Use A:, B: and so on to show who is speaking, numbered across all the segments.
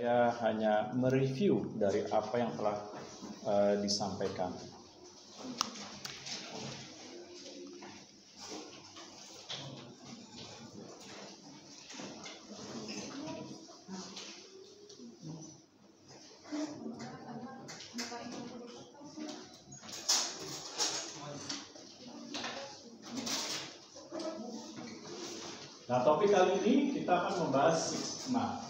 A: saya hanya mereview dari apa yang telah disampaikan. Nah, topik kali ini kita akan membahas Six Sigma.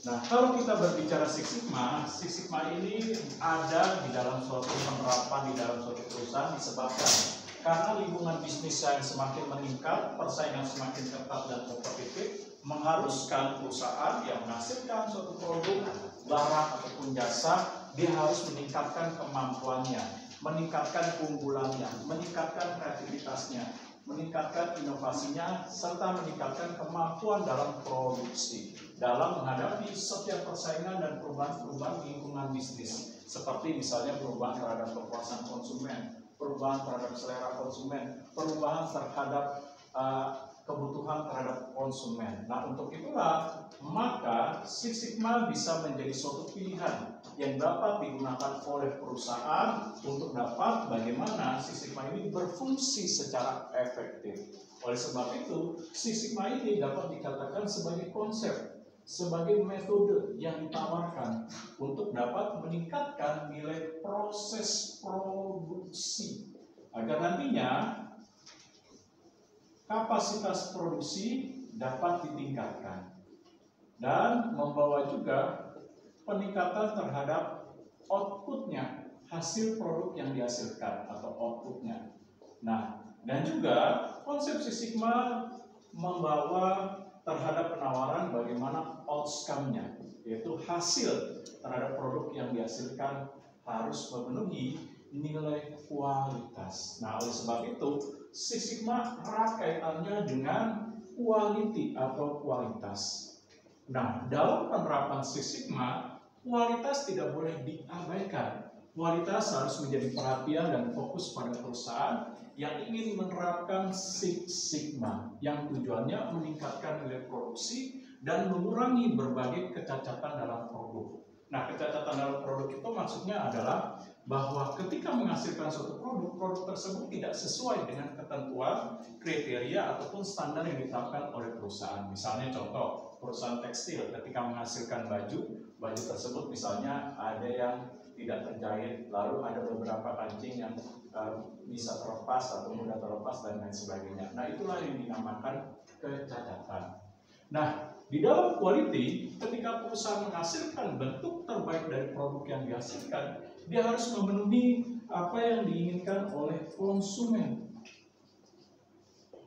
A: Nah, kalau kita berbicara Six Sigma ini ada di dalam suatu penerapan di dalam suatu perusahaan disebabkan karena lingkungan bisnis yang semakin meningkat, persaingan semakin ketat dan kompetitif, mengharuskan perusahaan yang menghasilkan suatu produk, barang ataupun jasa, dia harus meningkatkan kemampuannya, meningkatkan keunggulannya, meningkatkan kreativitasnya, meningkatkan inovasinya, serta meningkatkan kemampuan dalam produksi, dalam menghadapi setiap persaingan dan perubahan-perubahan lingkungan bisnis, seperti misalnya perubahan terhadap kepuasan konsumen, perubahan terhadap selera konsumen, perubahan terhadap kebutuhan terhadap konsumen. Nah, untuk itulah maka Six Sigma bisa menjadi suatu pilihan yang dapat digunakan oleh perusahaan untuk dapat bagaimana Six Sigma ini berfungsi secara efektif. Oleh sebab itu, Six Sigma ini dapat dikatakan sebagai konsep, sebagai metode yang ditawarkan untuk dapat meningkatkan nilai proses produksi agar nantinya kapasitas produksi dapat ditingkatkan dan membawa juga peningkatan terhadap outputnya, hasil produk yang dihasilkan atau outputnya. Nah, dan juga konsep Six Sigma membawa terhadap penawaran bagaimana outcome-nya, yaitu hasil terhadap produk yang dihasilkan harus memenuhi nilai kualitas. Nah, oleh sebab itu Six Sigma erat kaitannya dengan quality atau kualitas. Nah, dalam penerapan Six Sigma, kualitas tidak boleh diabaikan. Kualitas harus menjadi perhatian dan fokus pada perusahaan yang ingin menerapkan Six Sigma, yang tujuannya meningkatkan nilai produksi dan mengurangi berbagai kecacatan dalam produk. Nah, kecacatan dalam produk itu maksudnya adalah bahwa ketika menghasilkan suatu produk, produk tersebut tidak sesuai dengan ketentuan, kriteria, ataupun standar yang ditetapkan oleh perusahaan. Misalnya contoh, perusahaan tekstil ketika menghasilkan baju tersebut misalnya ada yang tidak terjahit, lalu ada beberapa kancing yang bisa terlepas atau mudah terlepas dan lain sebagainya. Nah, itulah yang dinamakan kecacatan. Nah, di dalam quality, ketika perusahaan menghasilkan bentuk terbaik dari produk yang dihasilkan, dia harus memenuhi apa yang diinginkan oleh konsumen.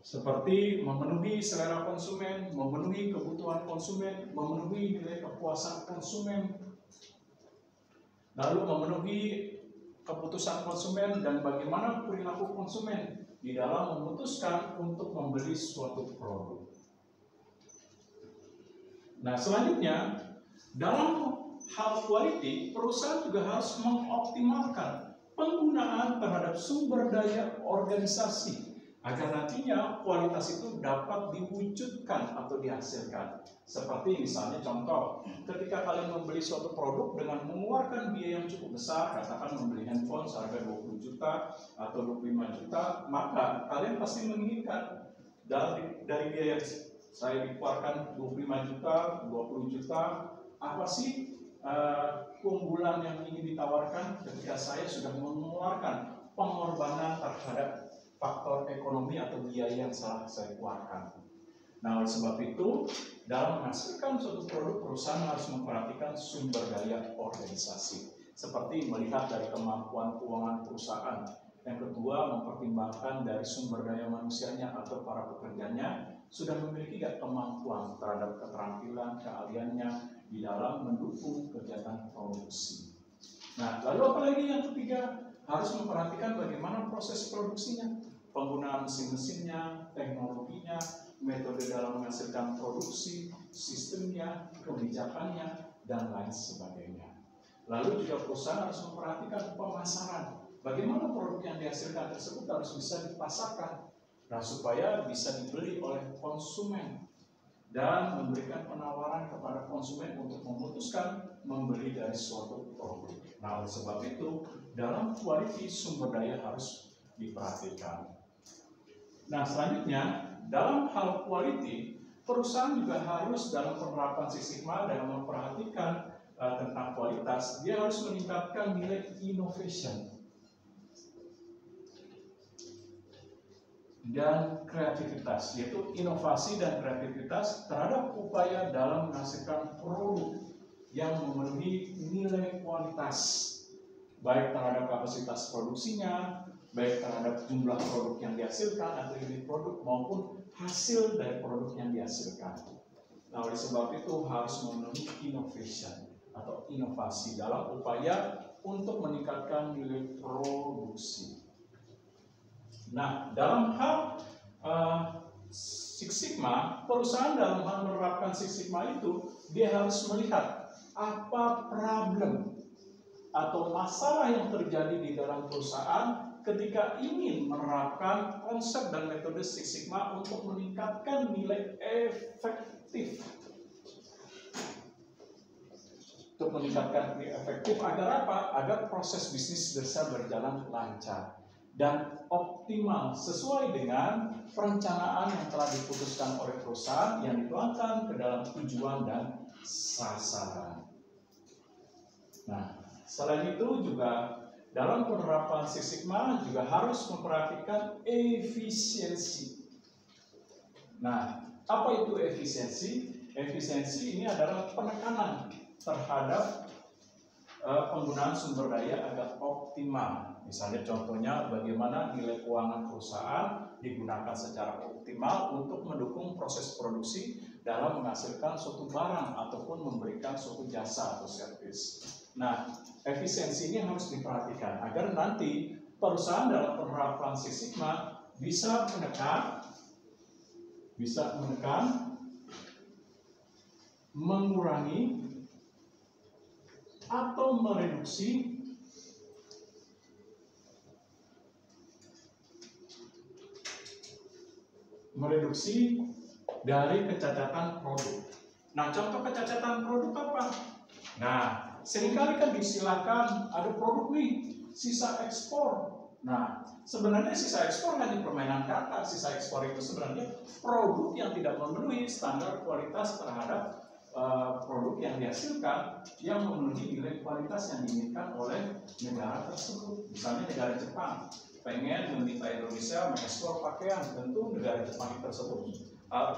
A: Seperti memenuhi selera konsumen, memenuhi kebutuhan konsumen, memenuhi nilai kepuasan konsumen, lalu memenuhi keputusan konsumen dan bagaimana perilaku konsumen di dalam memutuskan untuk membeli suatu produk. Nah, selanjutnya, dalam hal quality, perusahaan juga harus mengoptimalkan penggunaan terhadap sumber daya organisasi agar nantinya kualitas itu dapat diwujudkan atau dihasilkan. Seperti misalnya contoh, ketika kalian membeli suatu produk dengan mengeluarkan biaya yang cukup besar, katakan membeli handphone seharga 20 juta atau 25 juta, maka kalian pasti menginginkan dari biaya saya dikeluarkan 25 juta, 20 juta, apa sih keunggulan yang ingin ditawarkan ketika saya sudah mengeluarkan pengorbanan terhadap faktor ekonomi atau biaya yang salah saya keluarkan. Nah, oleh sebab itu, dalam menghasilkan suatu produk, perusahaan harus memperhatikan sumber daya organisasi, seperti melihat dari kemampuan keuangan perusahaan. Yang kedua, mempertimbangkan dari sumber daya manusianya atau para pekerjanya sudah memiliki kemampuan terhadap keterampilan, keahliannya di dalam mendukung kegiatan produksi. Nah, lalu apalagi yang ketiga, harus memperhatikan bagaimana proses produksinya, penggunaan mesin-mesinnya, teknologinya, metode dalam menghasilkan produksi, sistemnya, kebijakannya, dan lain sebagainya. Lalu juga perusahaan harus memperhatikan pemasaran, bagaimana produk yang dihasilkan tersebut harus bisa dipasarkan, nah supaya bisa dibeli oleh konsumen. dan memberikan penawaran kepada konsumen untuk memutuskan membeli dari suatu produk. Nah, oleh sebab itu, dalam quality sumber daya harus diperhatikan. Nah, selanjutnya, dalam hal quality, perusahaan juga harus dalam penerapan Six Sigma dalam memperhatikan tentang kualitas, dia harus meningkatkan nilai innovation dan kreativitas, yaitu inovasi dan kreativitas terhadap upaya dalam menghasilkan produk yang memenuhi nilai kualitas, baik terhadap kapasitas produksinya, baik terhadap jumlah produk yang dihasilkan atau unit produk maupun hasil dari produk yang dihasilkan. Nah, oleh sebab itu harus memenuhi innovation atau inovasi dalam upaya untuk meningkatkan nilai produksi. Nah, dalam hal Six Sigma, perusahaan dalam hal menerapkan Six Sigma itu, dia harus melihat apa problem atau masalah yang terjadi di dalam perusahaan ketika ingin menerapkan konsep dan metode Six Sigma untuk meningkatkan nilai efektif. Untuk meningkatkan nilai efektif agar apa? Agar proses bisnis bisa berjalan lancar dan optimal sesuai dengan perencanaan yang telah diputuskan oleh perusahaan yang dituangkan ke dalam tujuan dan sasaran. Nah, selain itu juga dalam penerapan Six Sigma juga harus memperhatikan efisiensi. Nah, apa itu efisiensi? Efisiensi ini adalah penekanan terhadap penggunaan sumber daya agar optimal. Misalnya contohnya bagaimana nilai keuangan perusahaan digunakan secara optimal untuk mendukung proses produksi dalam menghasilkan suatu barang ataupun memberikan suatu jasa atau servis. Nah, efisiensi ini harus diperhatikan agar nanti perusahaan dalam penerapan Six Sigma bisa menekan, mengurangi atau mereduksi dari kecacatan produk. Nah, contoh kecacatan produk apa? Nah, seringkali kan disilakan ada produk nih, sisa ekspor. Nah, sebenarnya sisa ekspor hanya permainan kata. Sisa ekspor itu sebenarnya produk yang tidak memenuhi standar kualitas terhadap produk yang dihasilkan yang memenuhi nilai kualitas yang diinginkan oleh negara tersebut. Misalnya negara Jepang pengen meminta Indonesia mengekspor pakaian, tentu negara Jepang tersebut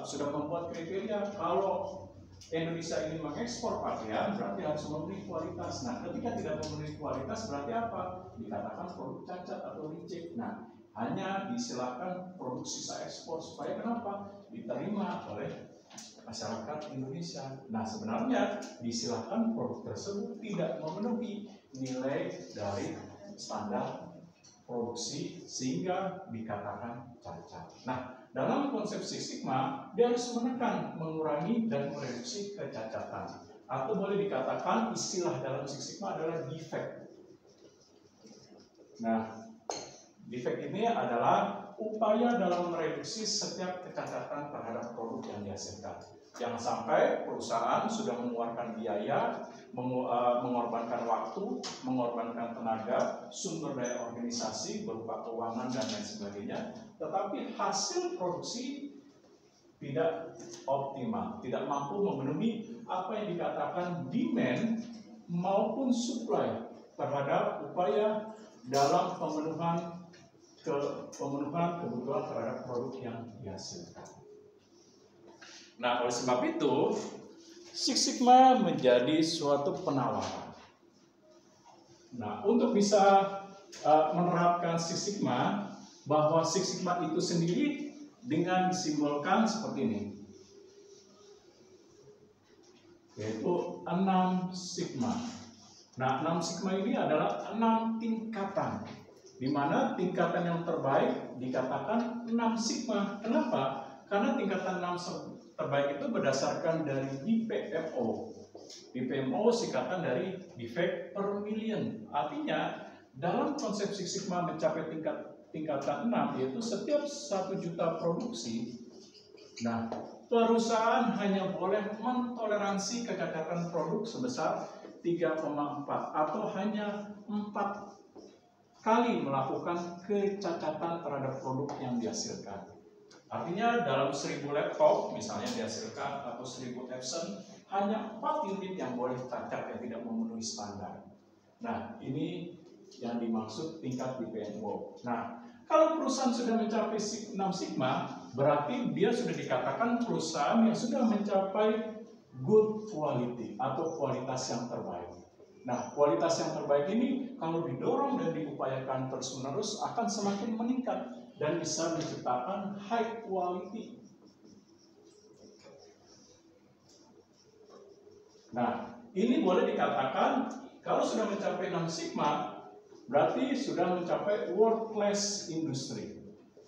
A: sudah membuat kriteria kalau Indonesia ini mengekspor pakaian berarti harus memenuhi kualitas. Nah, ketika tidak memenuhi kualitas berarti apa? Dikatakan produk cacat atau reject. Nah, hanya disilakan produk sisa ekspor supaya kenapa? Diterima oleh masyarakat Indonesia. Nah, sebenarnya disilakan produk tersebut tidak memenuhi nilai dari standar produksi sehingga dikatakan cacat. Nah, dalam konsep Six Sigma, dia harus menekan, mengurangi, dan mereduksi kecacatan. Atau boleh dikatakan istilah dalam Six Sigma adalah defect. Nah, defect ini adalah upaya dalam mereduksi setiap kecacatan terhadap produk yang dihasilkan. Jangan sampai perusahaan sudah mengeluarkan biaya, mengorbankan waktu, mengorbankan tenaga, sumber daya organisasi berupa keuangan dan lain sebagainya, tetapi hasil produksi tidak optimal, tidak mampu memenuhi apa yang dikatakan demand maupun supply terhadap upaya dalam pemenuhan kebutuhan terhadap produk yang dihasilkan. Nah, oleh sebab itu, Six Sigma menjadi suatu penawaran. Nah, untuk bisa menerapkan Six Sigma, bahwa Six Sigma itu sendiri dengan disimbolkan seperti ini, yaitu 6 sigma. Nah, 6 sigma ini adalah 6 tingkatan, di mana tingkatan yang terbaik dikatakan 6 sigma. Kenapa? Karena tingkatan 6 terbaik itu berdasarkan dari DPMO. DPMO singkatan dari defect per million. Artinya, dalam konsep Six Sigma mencapai tingkatan 6, yaitu setiap 1 juta produksi, nah, perusahaan hanya boleh mentoleransi kegagalan produk sebesar 3,4 atau hanya 4 kali melakukan kecacatan terhadap produk yang dihasilkan. Artinya dalam 1000 laptop misalnya dihasilkan atau 1000 Epson, hanya 4 unit yang boleh cacat yang tidak memenuhi standar. Nah, ini yang dimaksud tingkat DPNO. Nah, kalau perusahaan sudah mencapai 6 sigma, berarti dia sudah dikatakan perusahaan yang sudah mencapai good quality atau kualitas yang terbaik. Nah, kualitas yang terbaik ini kalau didorong dan diupayakan terus-menerus akan semakin meningkat dan bisa menciptakan high quality. Nah, ini boleh dikatakan kalau sudah mencapai 6 sigma, berarti sudah mencapai world class industry.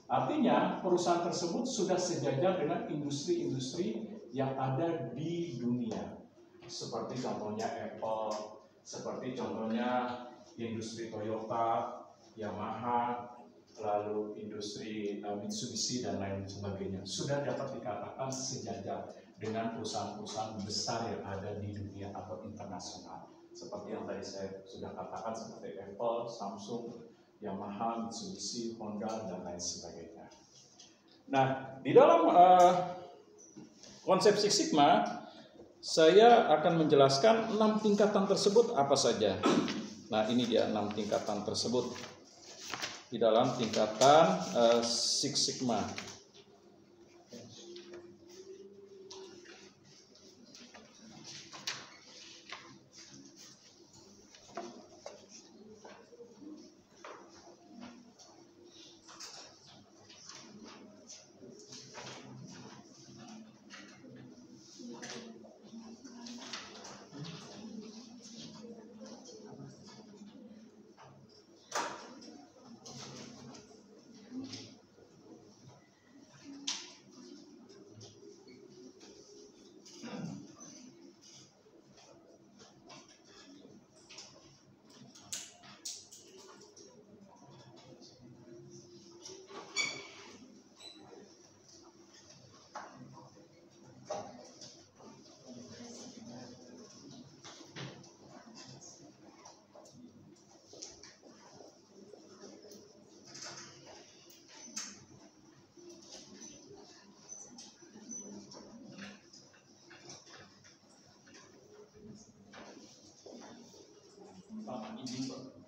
A: Artinya perusahaan tersebut sudah sejajar dengan industri-industri yang ada di dunia. Seperti contohnya Apple, seperti contohnya industri Toyota, Yamaha, lalu industri Mitsubishi dan lain sebagainya. Sudah dapat dikatakan sejajar dengan perusahaan-perusahaan besar yang ada di dunia atau internasional. Seperti yang tadi saya sudah katakan, seperti Apple, Samsung, Yamaha, Mitsubishi, Honda, dan lain sebagainya. Nah, di dalam konsep Six Sigma, saya akan menjelaskan 6 tingkatan tersebut apa saja. Nah, ini dia 6 tingkatan tersebut di dalam tingkatan Six Sigma.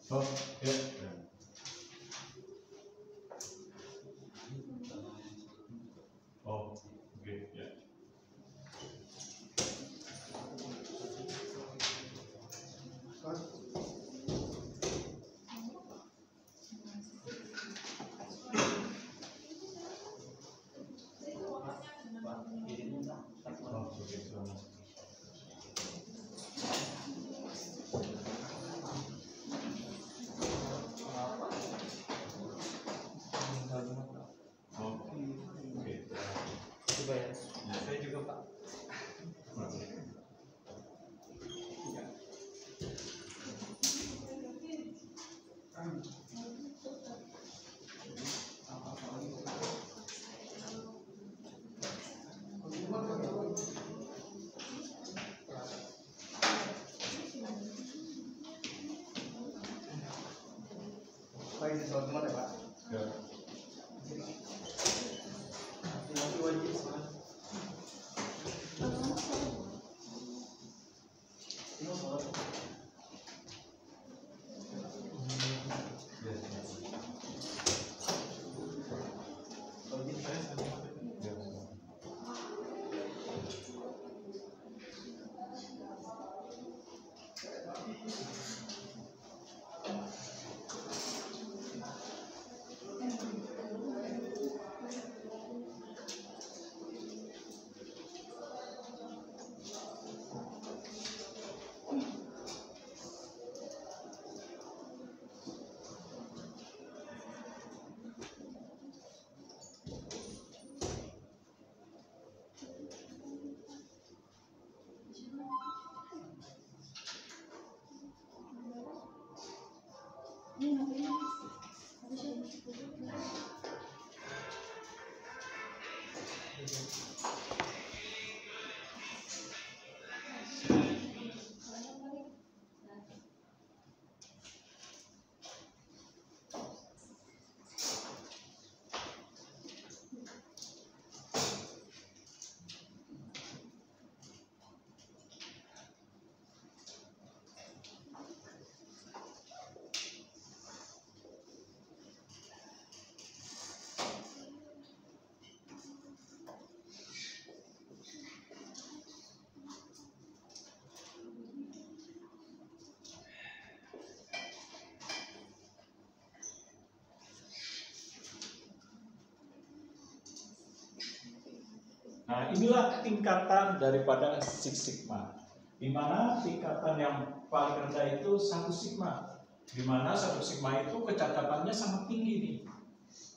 A: Oh, ya. Oh, oke, ya.
B: Saya juga Pak. Pak, ini soal kemana Pak?
A: Ya.
B: Nanti wajib soal. Ini soal. Wajib saya sama.
A: Nah, inilah tingkatan daripada Six Sigma. Di mana tingkatan yang paling rendah itu 1 sigma. Di mana 1 sigma itu kecacatannya sangat tinggi nih.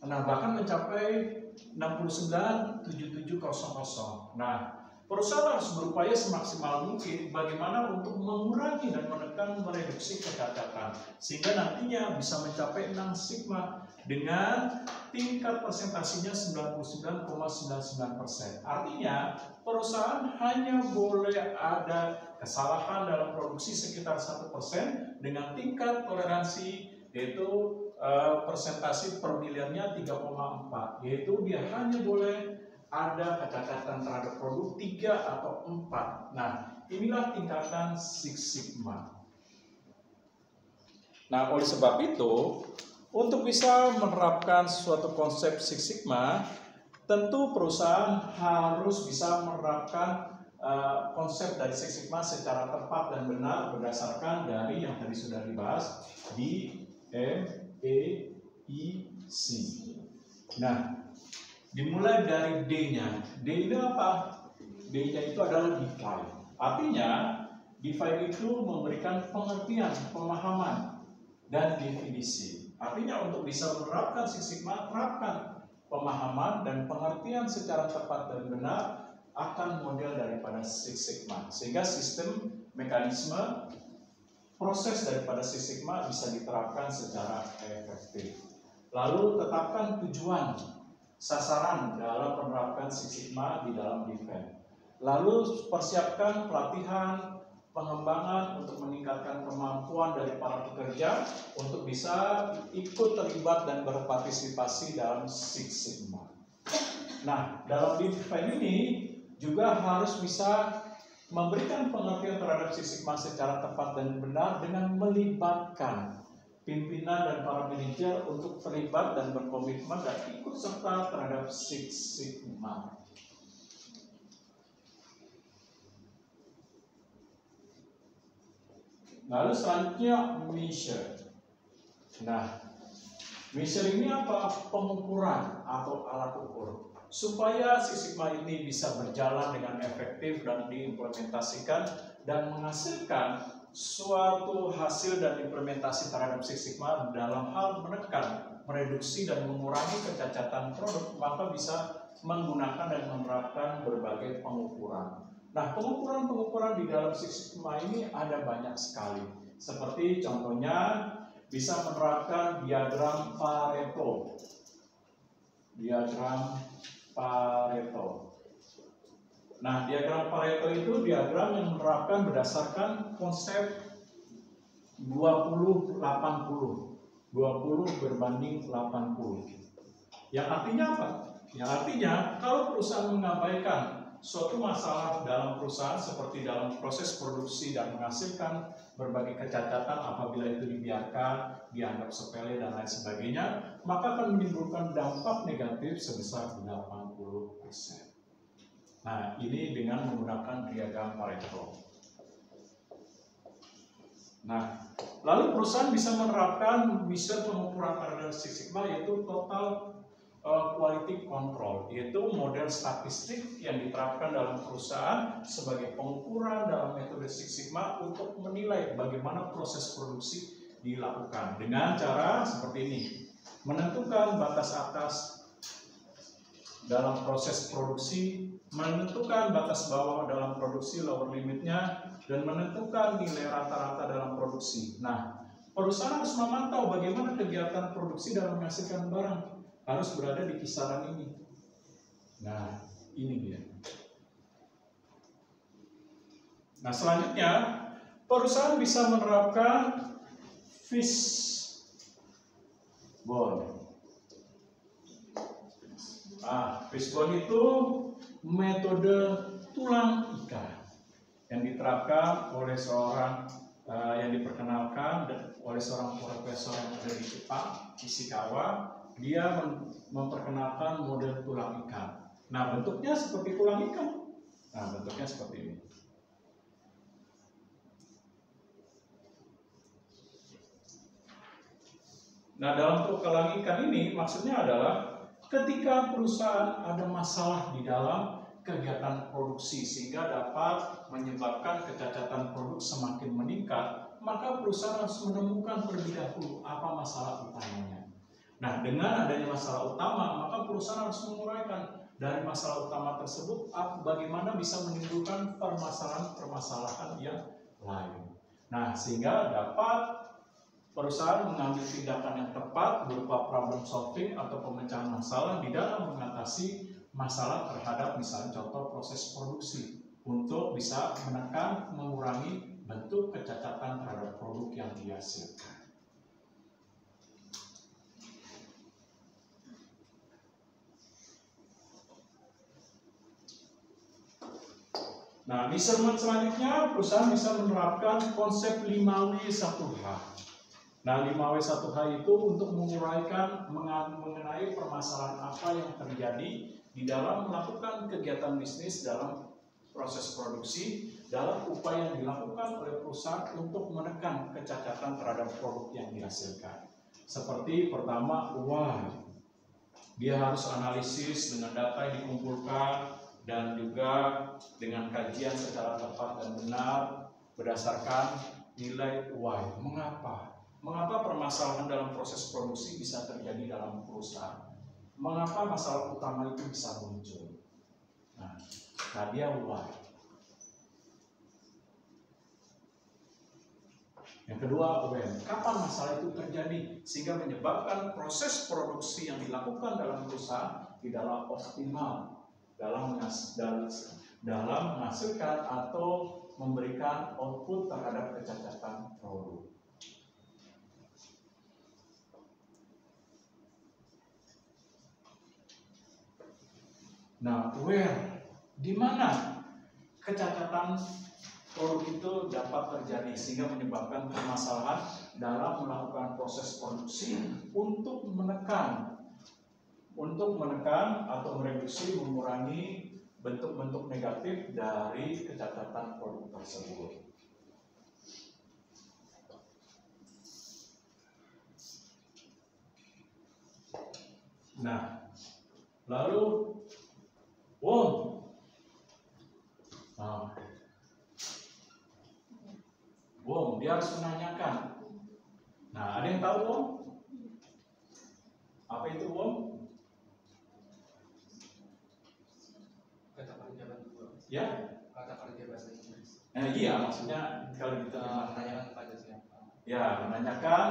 A: Nah, bahkan mencapai 69,7700. Nah, perusahaan harus berupaya semaksimal mungkin bagaimana untuk mengurangi dan menekan mereduksi kecacatan sehingga nantinya bisa mencapai 6 sigma dengan tingkat presentasinya 99,99%. Artinya perusahaan hanya boleh ada kesalahan dalam produksi sekitar 1% dengan tingkat toleransi yaitu persentase per miliarnya 3,4, yaitu dia hanya boleh ada kecacatan terhadap produk 3 atau 4. Nah, inilah tingkatan Six Sigma. Nah, oleh sebab itu, untuk bisa menerapkan suatu konsep Six Sigma, tentu perusahaan harus bisa menerapkan konsep dari Six Sigma secara tepat dan benar berdasarkan dari yang tadi sudah dibahas di MEIC. Nah, dimulai dari D-nya. D itu apa? D-nya itu adalah define. Artinya, define itu memberikan pengertian, pemahaman, dan definisi. Artinya untuk bisa menerapkan Six Sigma, terapkan pemahaman dan pengertian secara tepat dan benar akan model daripada Six Sigma. Sehingga sistem, mekanisme, proses daripada Six Sigma bisa diterapkan secara efektif. Lalu tetapkan tujuan, sasaran dalam menerapkan Six Sigma di dalam defense. Lalu persiapkan pelatihan, pengembangan untuk meningkatkan kemampuan dari para pekerja untuk bisa ikut terlibat dan berpartisipasi dalam Six Sigma. Nah, dalam defense ini juga harus bisa memberikan pengertian terhadap Six Sigma secara tepat dan benar dengan melibatkan pimpinan dan para manajer untuk terlibat dan berkomitmen dan ikut serta terhadap Six Sigma. Lalu selanjutnya measure. Nah, measure ini apa? Pengukuran atau alat ukur. Supaya Six Sigma ini bisa berjalan dengan efektif dan diimplementasikan dan menghasilkan suatu hasil dan implementasi terhadap Six Sigma dalam hal menekan, mereduksi dan mengurangi kecacatan produk, maka bisa menggunakan dan menerapkan berbagai pengukuran. Nah, pengukuran-pengukuran di dalam Six Sigma ini ada banyak sekali. Seperti contohnya bisa menerapkan diagram Pareto. Diagram Pareto. Nah, diagram Pareto itu diagram yang menerapkan berdasarkan konsep 20-80. 20 berbanding 80. Yang artinya apa? Yang artinya kalau perusahaan mengabaikan suatu masalah dalam perusahaan seperti dalam proses produksi dan menghasilkan berbagai kecacatan apabila itu dibiarkan, dianggap sepele dan lain sebagainya, maka akan menimbulkan dampak negatif sebesar 80%. Nah, ini dengan menggunakan diagram Pareto. Nah, lalu perusahaan bisa menerapkan misi pengukuran terhadap Six Sigma yaitu total quality control, yaitu model statistik yang diterapkan dalam perusahaan sebagai pengukuran dalam metode Six Sigma untuk menilai bagaimana proses produksi dilakukan dengan cara seperti ini. Menentukan batas atas dalam proses produksi, menentukan batas bawah dalam produksi lower limitnya, dan menentukan nilai rata-rata dalam produksi. Nah, perusahaan harus memantau bagaimana kegiatan produksi dalam menghasilkan barang harus berada di kisaran ini. Nah, ini dia. Nah, selanjutnya perusahaan bisa menerapkan fishbone. Fishbone itu metode tulang ikan yang diterapkan oleh seorang yang diperkenalkan oleh seorang profesor yang ada di Jepang, Ishikawa. Dia memperkenalkan model tulang ikan. Nah, bentuknya seperti tulang ikan. Nah, bentuknya seperti ini. Nah, dalam tulang ikan ini maksudnya adalah ketika perusahaan ada masalah di dalam kegiatan produksi sehingga dapat menyebabkan kecacatan produk semakin meningkat, maka perusahaan harus menemukan terlebih dahulu apa masalah utamanya. Nah, dengan adanya masalah utama, maka perusahaan harus menguraikan dari masalah utama tersebut bagaimana bisa menimbulkan permasalahan-permasalahan yang lain. Nah, sehingga dapat perusahaan mengambil tindakan yang tepat berupa problem solving atau pemecahan masalah di dalam mengatasi masalah terhadap misalnya contoh proses produksi untuk bisa menekan, mengurangi bentuk kecacatan terhadap produk yang dihasilkan. Nah, di segmen selanjutnya perusahaan bisa menerapkan konsep 5W1H. Nah, 5W1H itu untuk menguraikan mengenai permasalahan apa yang terjadi di dalam melakukan kegiatan bisnis dalam proses produksi, dalam upaya yang dilakukan oleh perusahaan untuk menekan kecacatan terhadap produk yang dihasilkan. Seperti pertama, dia harus analisis dengan data yang dikumpulkan dan juga dengan kajian secara tepat dan benar berdasarkan nilai why. Mengapa permasalahan dalam proses produksi bisa terjadi dalam perusahaan? Mengapa masalah utama itu bisa muncul? Nah, dia why. Yang kedua, when. Kapan masalah itu terjadi sehingga menyebabkan proses produksi yang dilakukan dalam perusahaan tidak optimal dalam menghasilkan atau memberikan output terhadap kecacatan produk. Nah, where, di mana kecacatan produk itu dapat terjadi sehingga menyebabkan permasalahan dalam melakukan proses produksi untuk menekan atau mereduksi, mengurangi bentuk-bentuk negatif dari kecacatan produk tersebut. Nah, lalu dia harus menanyakan. Nah, ada yang tahu apa itu
B: Kata kerja bantu.
A: Ya?
B: Kata kerja bahasa Inggris.
A: Iya, maksudnya kalau kita
B: menanyakan kepada siapa?
A: Ya, menanyakan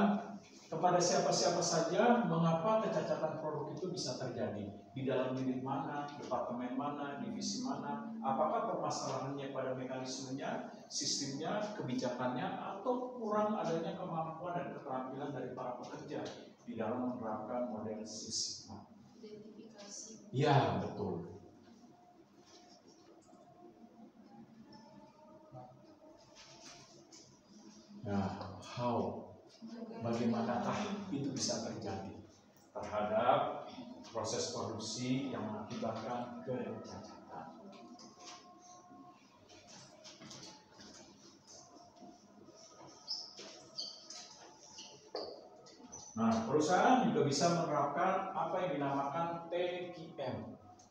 A: kepada siapa-siapa saja mengapa kecacatan produk itu bisa terjadi. Di dalam unit mana, departemen mana, divisi mana, apakah permasalahannya pada mekanismenya, sistemnya, kebijakannya, atau kurang adanya kemampuan dan keterampilan dari para pekerja di dalam menerapkan model Six Sigma.
C: Identifikasi.
A: Ya, betul. Nah, bagaimanakah itu bisa terjadi terhadap proses produksi yang mengakibatkan kecacatan? Nah, perusahaan juga bisa menerapkan apa yang dinamakan TQM,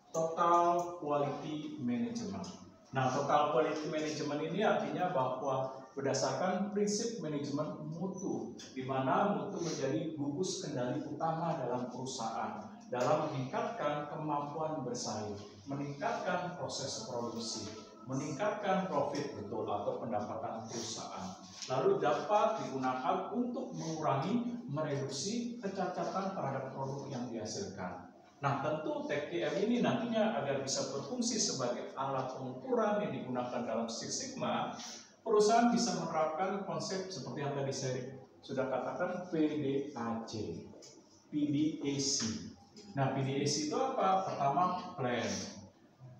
A: Total Quality Management. Nah, Total Quality Management ini artinya bahwa berdasarkan prinsip manajemen mutu, di mana mutu menjadi gugus kendali utama dalam perusahaan dalam meningkatkan kemampuan bersaing, meningkatkan proses produksi, meningkatkan profit betul atau pendapatan perusahaan, lalu dapat digunakan untuk mengurangi, mereduksi kecacatan terhadap produk yang dihasilkan. Nah, tentu TQM ini nantinya agar bisa berfungsi sebagai alat pengukuran yang digunakan dalam Six Sigma, perusahaan bisa menerapkan konsep seperti yang tadi saya sudah katakan PDAC, PDAC. Nah, PDAC itu apa? Pertama, plan.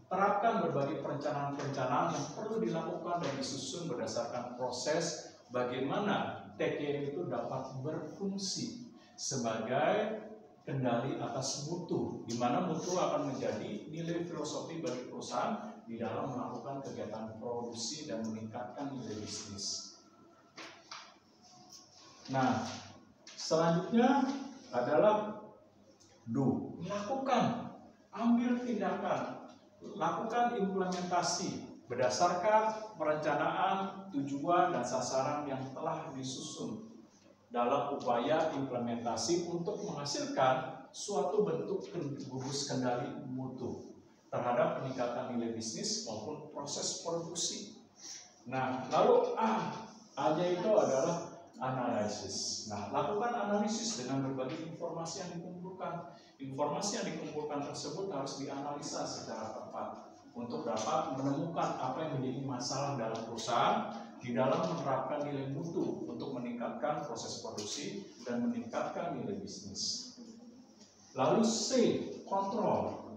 A: Terapkan berbagai perencanaan-perencanaan yang perlu dilakukan dan disusun berdasarkan proses bagaimana TQM itu dapat berfungsi sebagai kendali atas mutu, di mana mutu akan menjadi nilai filosofi bagi perusahaan di dalam melakukan kegiatan produksi dan meningkatkan nilai bisnis. Nah, selanjutnya adalah do, lakukan, ambil tindakan lakukan implementasi berdasarkan perencanaan, tujuan, dan sasaran yang telah disusun dalam upaya implementasi untuk menghasilkan suatu bentuk gugus kendali mutu terhadap peningkatan nilai bisnis maupun proses produksi. Nah, lalu A-nya itu adalah analisis. Nah, lakukan analisis dengan berbagai informasi yang dikumpulkan. Informasi yang dikumpulkan tersebut harus dianalisa secara tepat untuk dapat menemukan apa yang menjadi masalah dalam perusahaan di dalam menerapkan nilai mutu untuk meningkatkan proses produksi dan meningkatkan nilai bisnis. Lalu C, kontrol.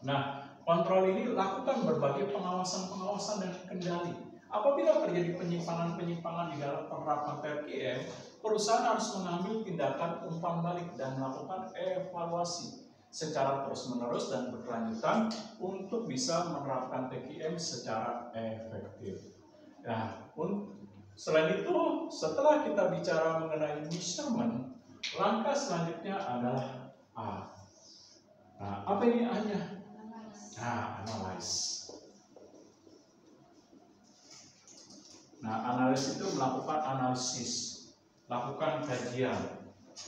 A: Nah, kontrol ini lakukan berbagai pengawasan dan kendali. Apabila terjadi penyimpangan-penyimpangan di dalam penerapan TPM, perusahaan harus mengambil tindakan umpan balik dan melakukan evaluasi secara terus-menerus dan berkelanjutan untuk bisa menerapkan TPM secara efektif. Nah, selain itu, setelah kita bicara mengenai measurement, langkah selanjutnya adalah A. Nah, apa ini A-nya? Nah, analyze. Nah, analis itu melakukan analisis, lakukan kajian,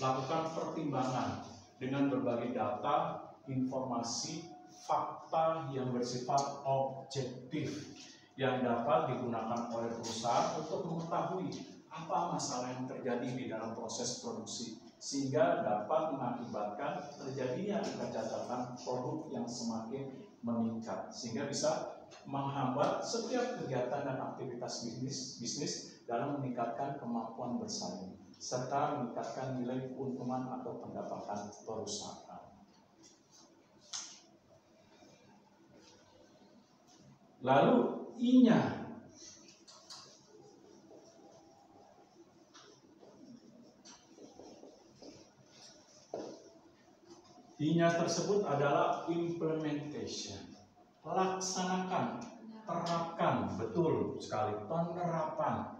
A: lakukan pertimbangan dengan berbagai data, informasi, fakta yang bersifat objektif yang dapat digunakan oleh perusahaan untuk mengetahui apa masalah yang terjadi di dalam proses produksi sehingga dapat mengakibatkan terjadinya kecacatan produk yang semakin meningkat sehingga bisa menghambat setiap kegiatan dan aktivitas bisnis dalam meningkatkan kemampuan bersaing serta meningkatkan nilai keuntungan atau pendapatan perusahaan. Lalu I-nya, I-nya tersebut adalah implementation. Laksanakan, terapkan, betul sekali, penerapan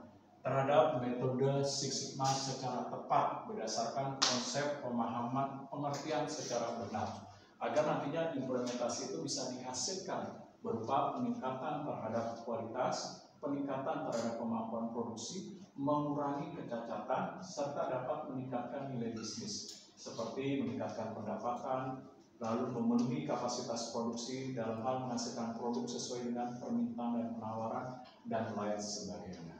A: terhadap metode Six Sigma secara tepat berdasarkan konsep pemahaman pengertian secara benar agar nantinya implementasi itu bisa dihasilkan berupa peningkatan terhadap kualitas, peningkatan terhadap kemampuan produksi, mengurangi kecacatan, serta dapat meningkatkan nilai bisnis seperti meningkatkan pendapatan, lalu memenuhi kapasitas produksi dalam hal menghasilkan produk sesuai dengan permintaan dan penawaran, dan lain sebagainya.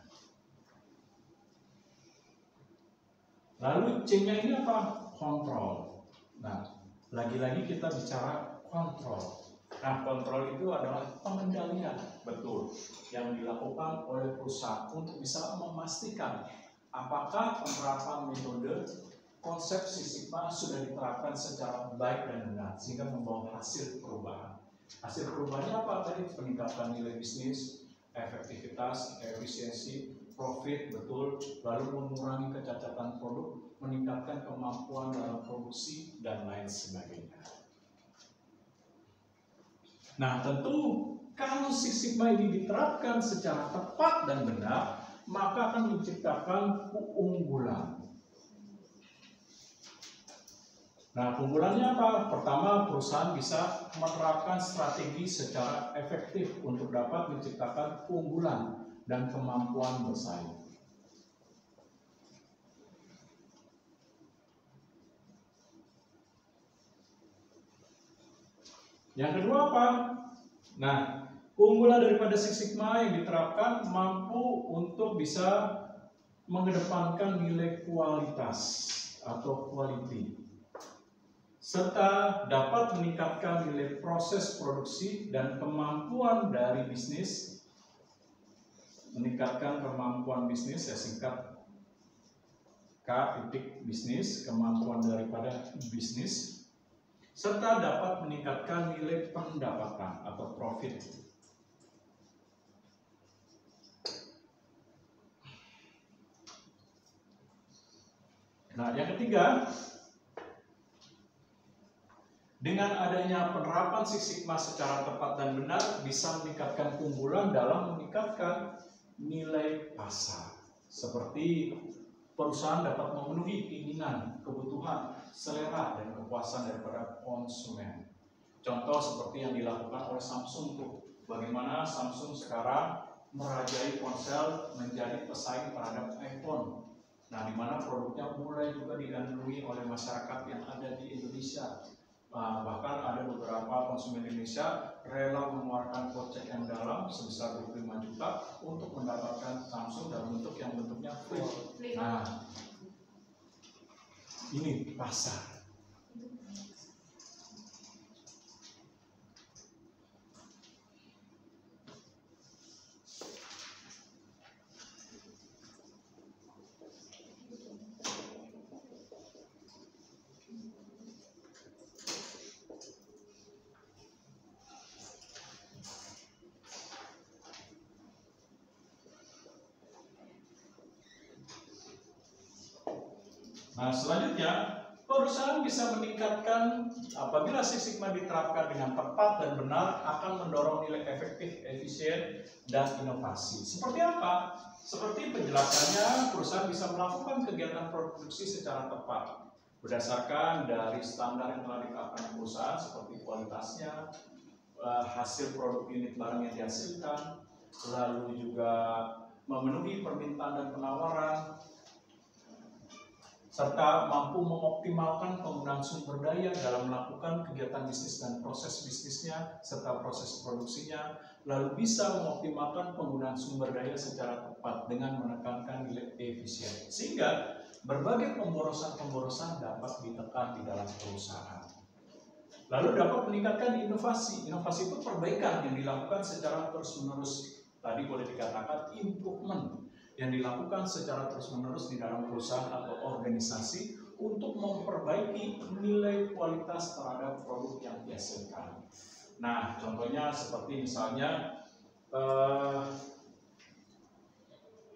A: Lalu C-nya ini apa? Kontrol. Nah, lagi-lagi kita bicara kontrol. Nah, kontrol itu adalah pengendalian, betul, yang dilakukan oleh perusahaan untuk bisa memastikan apakah penerapan metode konsep Six Sigma sudah diterapkan secara baik dan benar sehingga membawa hasil perubahan. Hasil perubahannya apa tadi? Peningkatan nilai bisnis, efektivitas, efisiensi, profit, betul, lalu mengurangi kecacatan produk, meningkatkan kemampuan dalam produksi, dan lain sebagainya. Nah, tentu kalau Six Sigma ini diterapkan secara tepat dan benar, maka akan menciptakan keunggulan. Nah, keunggulannya apa? Pertama, perusahaan bisa menerapkan strategi secara efektif untuk dapat menciptakan keunggulan dan kemampuan bersaing. Yang kedua apa? Nah, keunggulan daripada Six Sigma yang diterapkan mampu untuk bisa mengedepankan nilai kualitas atau quality, serta dapat meningkatkan nilai proses produksi dan kemampuan dari bisnis, meningkatkan kemampuan bisnis, ya singkat K titik bisnis, kemampuan daripada bisnis, serta dapat meningkatkan nilai pendapatan atau profit. Nah, yang ketiga, dengan adanya penerapan Six Sigma secara tepat dan benar bisa meningkatkan keunggulan dalam meningkatkan nilai pasar. Seperti perusahaan dapat memenuhi keinginan, kebutuhan, selera, dan kepuasan daripada konsumen. Contoh seperti yang dilakukan oleh Samsung tuh. Bagaimana Samsung sekarang merajai ponsel menjadi pesaing terhadap iPhone. Nah, di mana produknya mulai juga digandrungi oleh masyarakat yang ada di Indonesia. Bahkan ada beberapa konsumen Indonesia rela mengeluarkan kocek yang dalam sebesar 25 juta untuk mendapatkan Samsung dalam bentuk yang bentuknya free. Nah, ini pasar. Nah, selanjutnya, perusahaan bisa meningkatkan apabila Six Sigma diterapkan dengan tepat dan benar akan mendorong nilai efektif, efisien, dan inovasi. Seperti apa? Seperti penjelasannya, perusahaan bisa melakukan kegiatan produksi secara tepat berdasarkan dari standar yang telah ditetapkan perusahaan seperti kualitasnya, hasil produk unit barang yang dihasilkan, lalu juga memenuhi permintaan dan penawaran, serta mampu mengoptimalkan penggunaan sumber daya dalam melakukan kegiatan bisnis dan proses bisnisnya serta proses produksinya, lalu bisa mengoptimalkan penggunaan sumber daya secara tepat dengan menekankan nilai efisien, sehingga berbagai pemborosan dapat ditekan di dalam perusahaan. Lalu dapat meningkatkan inovasi. Inovasi itu perbaikan yang dilakukan secara terus-menerus. Tadi boleh dikatakan improvement yang dilakukan secara terus-menerus di dalam perusahaan atau organisasi untuk memperbaiki nilai kualitas terhadap produk yang dihasilkan. Nah, contohnya seperti misalnya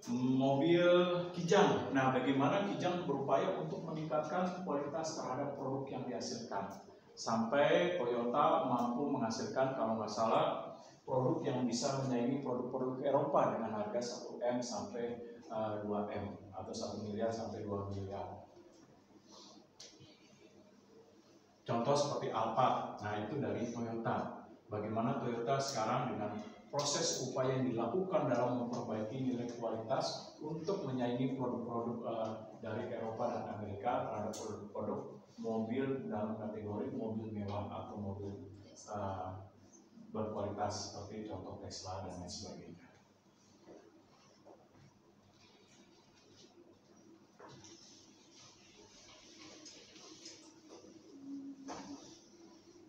A: mobil Kijang. Nah, bagaimana Kijang berupaya untuk meningkatkan kualitas terhadap produk yang dihasilkan. Sampai Toyota mampu menghasilkan, kalau nggak salah, produk yang bisa menyaingi produk-produk Eropa dengan harga 1M sampai 2M atau 1 miliar sampai 2 miliar. Contoh seperti Alphard, nah itu dari Toyota. Bagaimana Toyota sekarang dengan proses upaya yang dilakukan dalam memperbaiki nilai kualitas untuk menyaingi produk-produk dari Eropa dan Amerika terhadap produk-produk mobil dalam kategori mobil mewah atau mobil berkualitas seperti contoh Tesla dan lain sebagainya.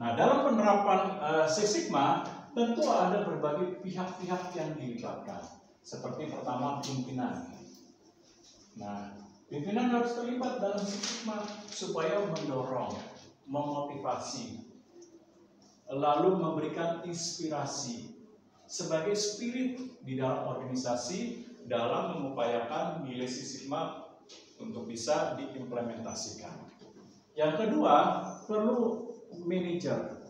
A: Nah, dalam penerapan Six Sigma tentu ada berbagai pihak-pihak yang dilibatkan. Seperti pertama pimpinan. Nah, pimpinan harus terlibat dalam Six Sigma supaya mendorong, memotivasi, lalu memberikan inspirasi sebagai spirit di dalam organisasi dalam mengupayakan nilai Six Sigma untuk bisa diimplementasikan. Yang kedua, perlu manajer.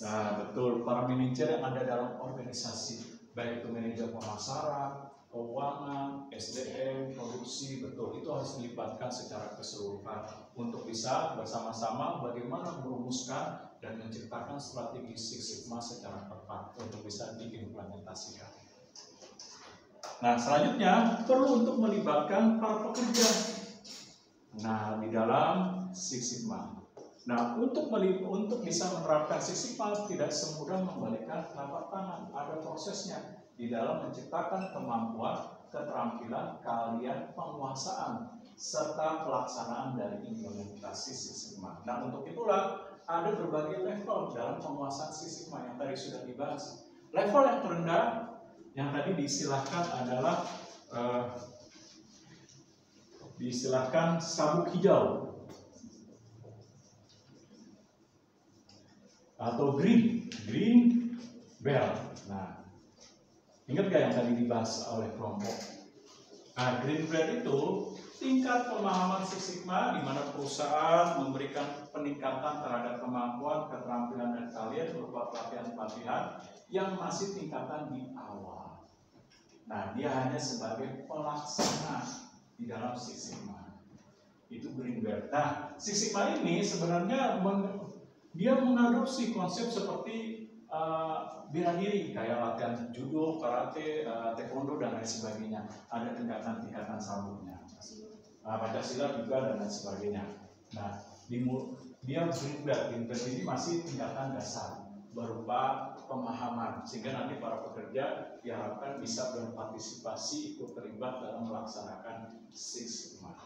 A: Nah, betul, para manajer yang ada dalam organisasi, baik itu manajer pemasaran, keuangan, SDM, produksi, betul, itu harus dilibatkan secara keseluruhan untuk bisa bersama-sama bagaimana merumuskan dan menciptakan strategi Six Sigma secara tepat untuk bisa diimplementasikan. Nah, selanjutnya perlu untuk melibatkan para pekerja. Nah, di dalam Six Sigma. Nah, untuk bisa menerapkan Six Sigma tidak semudah membalikkan telapak tangan, ada prosesnya di dalam menciptakan kemampuan, keterampilan, keahlian, penguasaan, serta pelaksanaan dari implementasi Six Sigma. Nah, untuk itulah ada berbagai level dalam penguasaan Six Sigma yang tadi sudah dibahas. Level yang terendah yang tadi diistilahkan adalah diistilahkan sabuk hijau atau green belt. Nah, ingat gak yang tadi dibahas oleh kelompok? Nah, green belt itu tingkat pemahaman Six Sigma di mana perusahaan memberikan peningkatan terhadap kemampuan, keterampilan dan keahlian berupa pelatihan-pelatihan yang masih tingkatan di awal. Nah, dia hanya sebagai pelaksana di dalam Six Sigma. Itu green belt. Nah, Six Sigma ini sebenarnya dia mengadopsi konsep seperti bela diri, kayak latihan judo, karate, taekwondo dan lain sebagainya. Ada tingkatan-tingkatan sabuknya. Pancasila juga dan lain sebagainya. Nah, dia Greenbelt ini masih tingkatan dasar berupa pemahaman, sehingga nanti para pekerja diharapkan bisa berpartisipasi ikut terlibat dalam melaksanakan Six Sigma.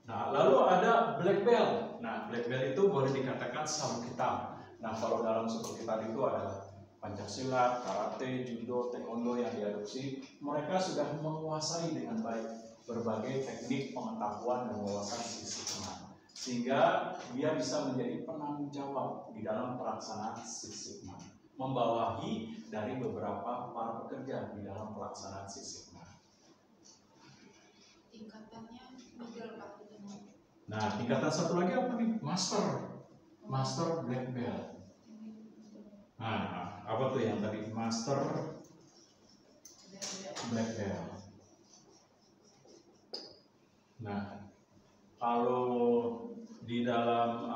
A: Nah, lalu ada black belt. Nah, black belt itu boleh dikatakan sabuk hitam. Nah, kalau dalam sabuk hitam itu ada Pancasila, karate, judo, taekwondo yang diadopsi. Mereka sudah menguasai dengan baik berbagai teknik pengetahuan dan wawasan Six Sigma, sehingga dia bisa menjadi penanggung jawab di dalam pelaksanaan Six Sigma, membawahi dari beberapa para pekerja di dalam pelaksanaan Six Sigma.
C: Tingkatannya middle Pak.
A: Nah, tingkatan satu lagi apa nih? Master black belt. Nah, apa tuh yang tadi? Master black belt. Nah, kalau di dalam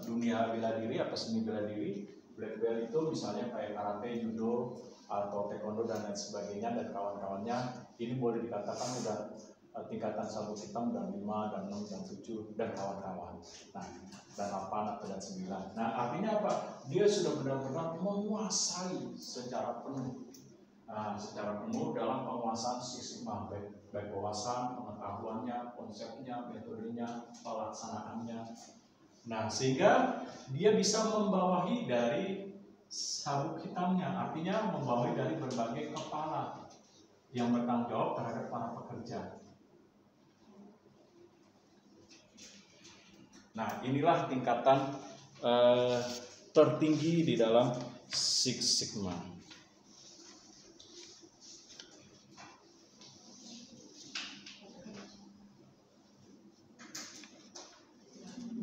A: dunia bela diri atau seni bela diri, black belt itu misalnya kayak karate, judo, atau taekwondo dan lain sebagainya dan kawan-kawannya, ini boleh dikatakan udah tingkatan sabuk hitam dan 5 dan 6 dan 7 dan kawan-kawan. Nah, dan 8 dan 9. Nah, artinya apa? Dia sudah benar-benar menguasai secara penuh. Secara penuh dalam penguasaan Six Sigma, baik wawasan, pengetahuannya, konsepnya, metodenya, pelaksanaannya. Nah, sehingga dia bisa membawahi dari sabuk hitamnya, artinya membawahi dari berbagai kepala yang bertanggung jawab terhadap para pekerja. Nah, inilah tingkatan tertinggi di dalam Six Sigma.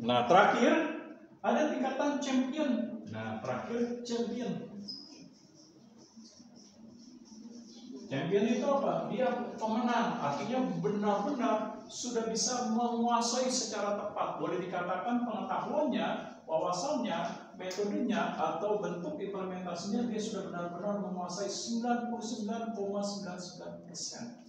A: Nah, terakhir ada tingkatan champion. Nah, terakhir champion. Champion itu apa? Dia pemenang, artinya benar-benar sudah bisa menguasai secara tepat. Boleh dikatakan pengetahuannya, wawasannya, metodenya, atau bentuk implementasinya dia sudah benar-benar menguasai 99,99%.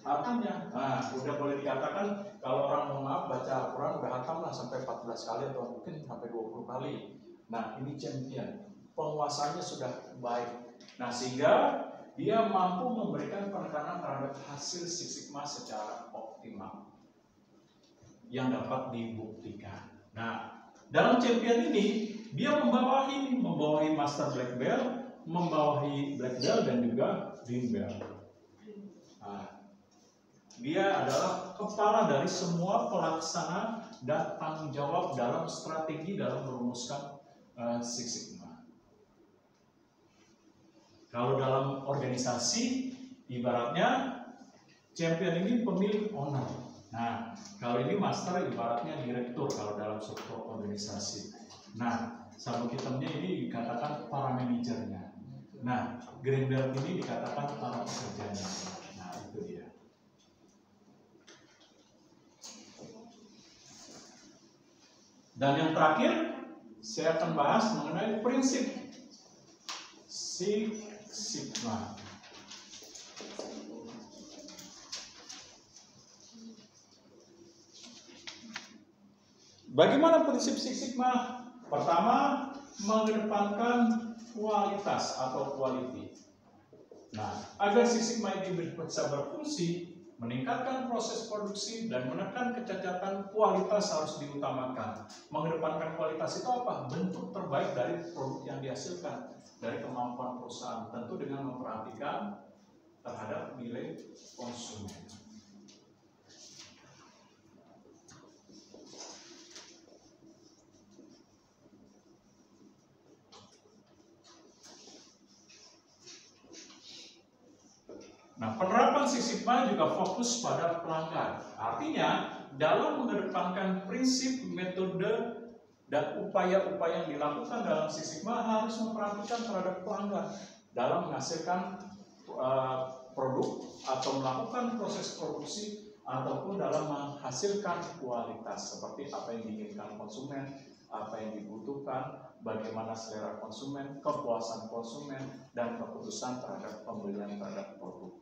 A: Artinya, udah boleh dikatakan kalau orang mau baca Al-Quran udah hatam lah sampai 14 kali atau mungkin sampai 20 kali. Nah, ini champion. Penguasanya sudah baik. Nah, sehingga dia mampu memberikan penekanan terhadap hasil Six Sigma secara optimal yang dapat dibuktikan. Nah, dalam champion ini dia membawahi Master Black Belt, membawahi Black Belt dan juga Green Belt. Nah, dia adalah kepala dari semua pelaksana dan tanggung jawab dalam strategi dalam merumuskan Six Sigma. Kalau dalam organisasi, ibaratnya champion ini pemilik owner. Nah, kalau ini master ibaratnya direktur kalau dalam struktur organisasi. Nah, sabuk hitamnya ini dikatakan para manajernya. Nah, green belt ini dikatakan para pekerjanya. Nah, itu dia. Dan yang terakhir, saya akan bahas mengenai prinsip Six Sigma. Bagaimana prinsip Six Sigma? Pertama, mengedepankan kualitas atau quality. Nah, agar Six Sigma ini bisa berfungsi, meningkatkan proses produksi dan menekan kecacatan, kualitas harus diutamakan. Mengedepankan kualitas itu apa? Bentuk terbaik dari produk yang dihasilkan, dari kemampuan perusahaan, tentu dengan memperhatikan terhadap nilai konsumen. Nah, penerapan Six Sigma juga fokus pada pelanggan. Artinya, dalam mengedepankan prinsip, metode, dan upaya-upaya yang dilakukan dalam Six Sigma harus memperhatikan terhadap pelanggan dalam menghasilkan produk atau melakukan proses produksi ataupun dalam menghasilkan kualitas seperti apa yang diinginkan konsumen, apa yang dibutuhkan, bagaimana selera konsumen, kepuasan konsumen, dan keputusan terhadap pembelian terhadap produk.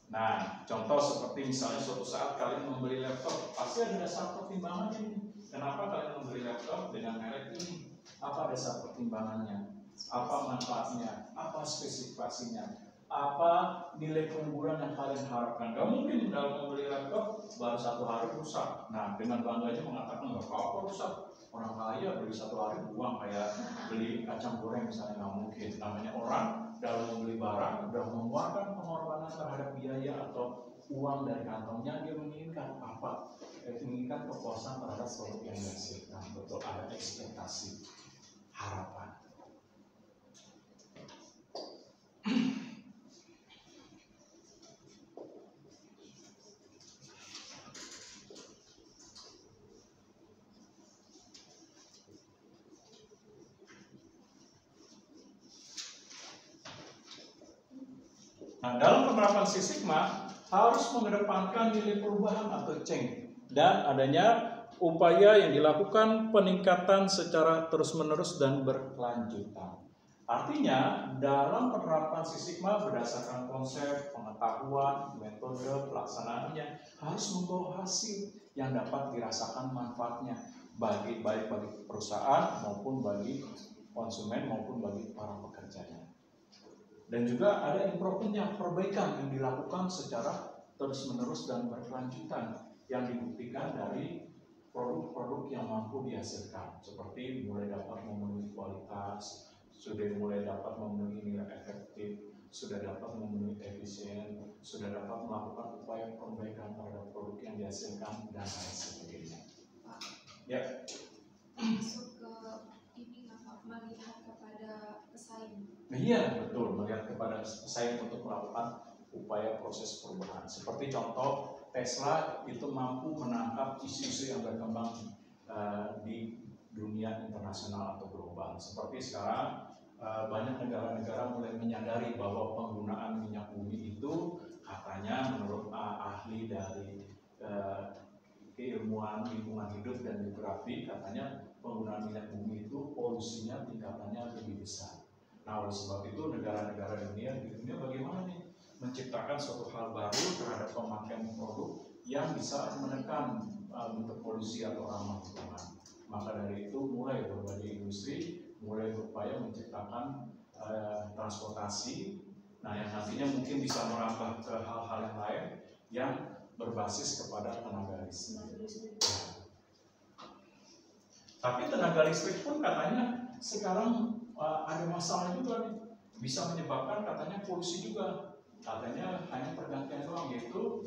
A: Nah, contoh seperti misalnya suatu saat kalian membeli laptop, pasti ada dasar pertimbangannya ini. Kenapa kalian membeli laptop dengan merek ini? Apa dasar pertimbangannya? Apa manfaatnya? Apa spesifikasinya? Apa nilai keunggulan yang kalian harapkan? Gak mungkin dalam membeli laptop baru 1 hari rusak. Nah, dengan bangganya mengatakan nggak apa-apa rusak. Orang kaya beli 1 hari buang kayak beli kacang goreng misalnya, nggak mungkin. Namanya orang dalam membeli barang sudah mengeluarkan pengorbanan terhadap biaya atau uang dari kantongnya, dia menginginkan apa? Menginginkan kepuasan terhadap produk yang dihasilkan. Betul, ada ekspektasi, harapan. Nah, dalam penerapan Six Sigma harus mengedepankan nilai perubahan atau change dan adanya upaya yang dilakukan peningkatan secara terus-menerus dan berkelanjutan. Artinya, dalam penerapan Six Sigma berdasarkan konsep, pengetahuan, metode, pelaksanaannya harus membawa hasil yang dapat dirasakan manfaatnya baik bagi perusahaan maupun bagi konsumen maupun bagi para pekerjanya. Dan juga ada improvementnya, perbaikan yang dilakukan secara terus-menerus dan berkelanjutan yang dibuktikan dari produk-produk yang mampu dihasilkan, seperti mulai dapat memenuhi kualitas, sudah mulai dapat memenuhi nilai efektif, sudah dapat memenuhi efisien, sudah dapat melakukan upaya perbaikan terhadap produk yang dihasilkan dan lain sebagainya. Ya.
C: Masuk ke ini apa? Melihat kepada pesaing.
A: Iya, betul, melihat kepada pesaing untuk melakukan upaya proses perubahan. Seperti contoh, Tesla itu mampu menangkap isu-isu yang berkembang di dunia internasional atau global. Seperti sekarang banyak negara-negara mulai menyadari bahwa penggunaan minyak bumi itu katanya menurut ahli dari keilmuan lingkungan hidup dan geografi, katanya penggunaan minyak bumi itu polusinya tingkatannya lebih besar. Nah, oleh sebab itu negara-negara di dunia bagaimana nih menciptakan suatu hal baru terhadap pemakaian produk yang bisa menekan bentuk polusi atau ramah lingkungan. Maka dari itu mulai berbagai industri mulai berupaya menciptakan transportasi, nah yang nantinya mungkin bisa merambah ke hal-hal yang lain yang berbasis kepada tenaga listrik. Tapi tenaga listrik pun katanya sekarang ada masalah juga nih, bisa menyebabkan katanya polusi juga. Katanya hanya pergantian doang, yaitu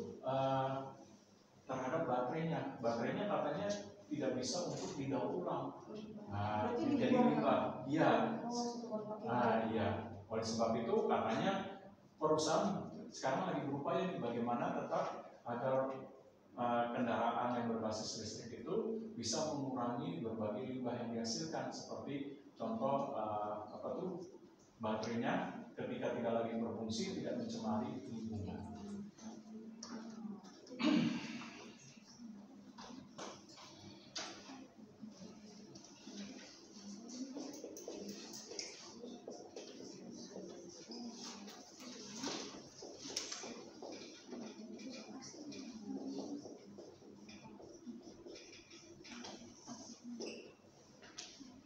A: terhadap baterainya. Baterainya katanya tidak bisa untuk didaur ulang. Nah, jadi limbah. Iya. Nah, iya. Oleh sebab itu katanya perusahaan sekarang lagi berupaya nih bagaimana tetap agar kendaraan yang berbasis listrik itu bisa mengurangi berbagai limbah yang dihasilkan, seperti contoh baterainya ketika tidak lagi berfungsi tidak mencemari lingkungan.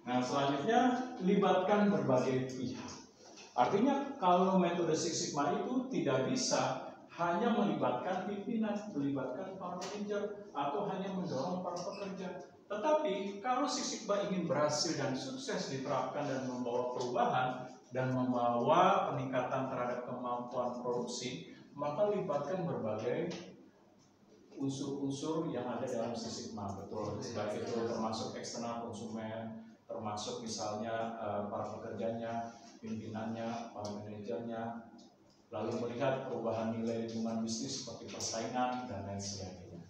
A: Nah, selanjutnya libatkan berbagai pihak. Artinya kalau metode Six Sigma itu tidak bisa hanya melibatkan pimpinan, melibatkan para manajer, atau hanya mendorong para pekerja. Tetapi kalau Six Sigma ingin berhasil dan sukses diterapkan dan membawa perubahan dan membawa peningkatan terhadap kemampuan produksi, maka libatkan berbagai unsur-unsur yang ada dalam Six Sigma. Betul, baik itu termasuk eksternal konsumen, termasuk misalnya para pekerjanya, pimpinannya, para manajernya, lalu melihat perubahan nilai lingkungan bisnis seperti persaingan dan lain sebagainya.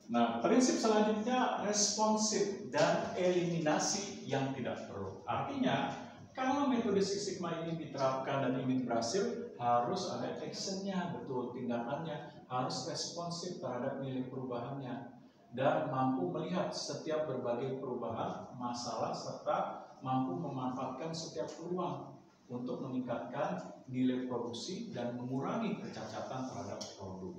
A: Nah, prinsip selanjutnya responsif dan eliminasi yang tidak perlu. Artinya, kalau metode Six Sigma ini diterapkan dan ingin berhasil, harus ada actionnya, betul, tindakannya, harus responsif terhadap nilai perubahannya, dan mampu melihat setiap berbagai perubahan, masalah, serta mampu memanfaatkan setiap peluang untuk meningkatkan nilai produksi dan mengurangi kecacatan terhadap produk.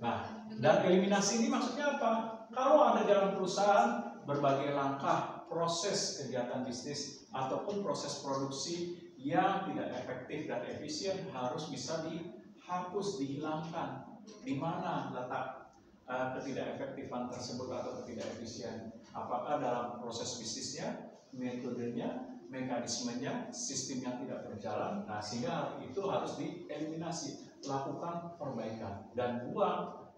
A: Nah, dan eliminasi ini maksudnya apa? Kalau ada dalam perusahaan berbagai langkah, proses kegiatan bisnis ataupun proses produksi yang tidak efektif dan efisien harus bisa dihapus, dihilangkan. Di mana letak ketidakefektifan tersebut atau ketidakefisien? Apakah dalam proses bisnisnya, metodenya, mekanismenya, sistemnya tidak berjalan? Nah, sehingga itu harus dieliminasi. Lakukan perbaikan dan buang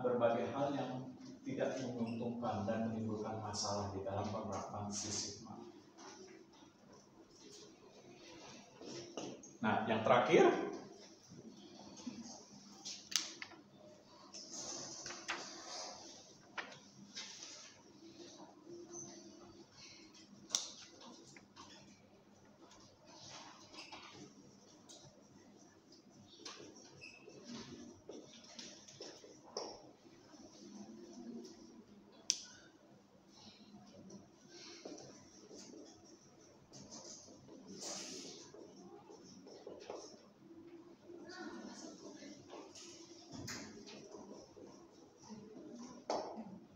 A: berbagai hal yang tidak menguntungkan dan menimbulkan masalah di dalam penerapan Six Sigma. Nah, yang terakhir,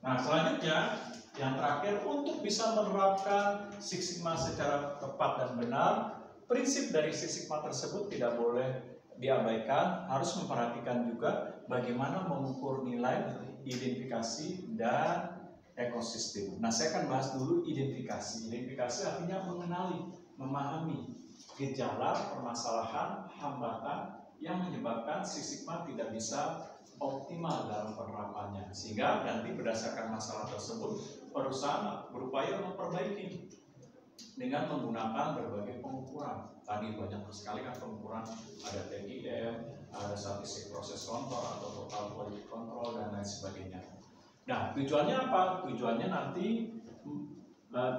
A: nah, selanjutnya, yang terakhir, untuk bisa menerapkan Six Sigma secara tepat dan benar, prinsip dari Six Sigma tersebut tidak boleh diabaikan, harus memperhatikan juga bagaimana mengukur nilai, identifikasi, dan ekosistem. Nah, saya akan bahas dulu identifikasi. Identifikasi artinya mengenali, memahami gejala, permasalahan, hambatan yang menyebabkan Six Sigma tidak bisa optimal dalam penerapannya, sehingga nanti berdasarkan masalah tersebut perusahaan berupaya memperbaiki dengan menggunakan berbagai pengukuran. Tadi banyak sekali kan pengukuran, ada TIM, ada statistik proses kontrol atau total quality control dan lain sebagainya. Nah, tujuannya apa? Tujuannya nanti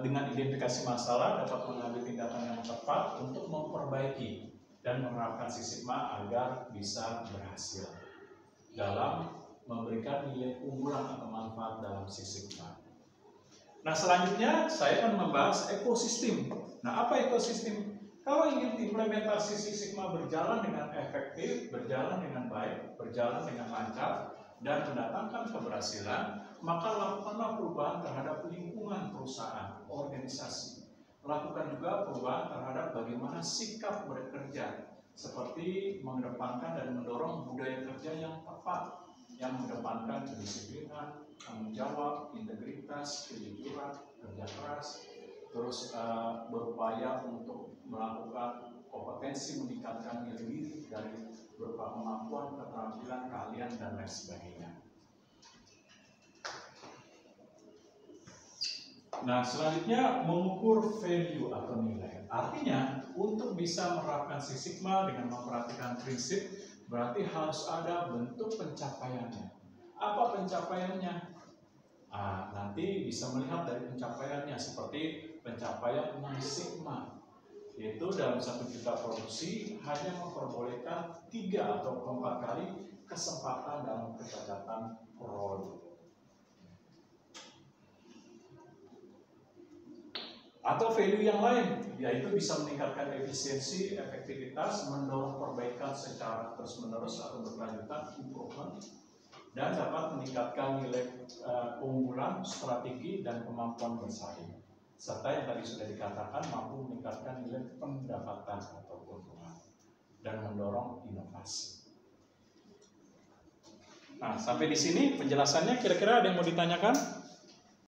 A: dengan identifikasi masalah dapat mengambil tindakan yang tepat untuk memperbaiki dan menerapkan Six Sigma agar bisa berhasil dalam memberikan nilai unggulan atau manfaat dalam Six Sigma. Nah, selanjutnya saya akan membahas ekosistem. Nah, apa ekosistem? Kalau ingin implementasi Six Sigma berjalan dengan efektif, berjalan dengan baik, berjalan dengan lancar, dan mendatangkan keberhasilan, maka lakukanlah perubahan terhadap lingkungan perusahaan, organisasi. Lakukan juga perubahan terhadap bagaimana sikap bekerja, seperti mengedepankan dan mendorong budaya kerja yang tepat, yang mengedepankan kedisiplinan, tanggung jawab, integritas, kejujuran, kerja keras, terus berupaya untuk melakukan kompetensi, meningkatkan nilai diri dari berupa kemampuan, keterampilan, keahlian, dan lain sebagainya. Nah, selanjutnya mengukur value atau nilai. Artinya, untuk bisa menerapkan Six Sigma dengan memperhatikan prinsip, berarti harus ada bentuk pencapaiannya. Apa pencapaiannya? Nanti bisa melihat dari pencapaiannya, seperti pencapaian 6 Sigma, yaitu dalam 1 juta produksi hanya memperbolehkan 3 atau 4 kali kesempatan dalam pencacatan produk. Atau value yang lain, yaitu bisa meningkatkan efisiensi, efektivitas, mendorong perbaikan secara terus-menerus atau berkelanjutan, improvement, dan dapat meningkatkan nilai keunggulan, strategi, dan kemampuan bersaing. Serta yang tadi sudah dikatakan mampu meningkatkan nilai pendapatan atau keuntungan dan mendorong inovasi. Nah, sampai di sini penjelasannya. Kira-kira ada yang mau ditanyakan?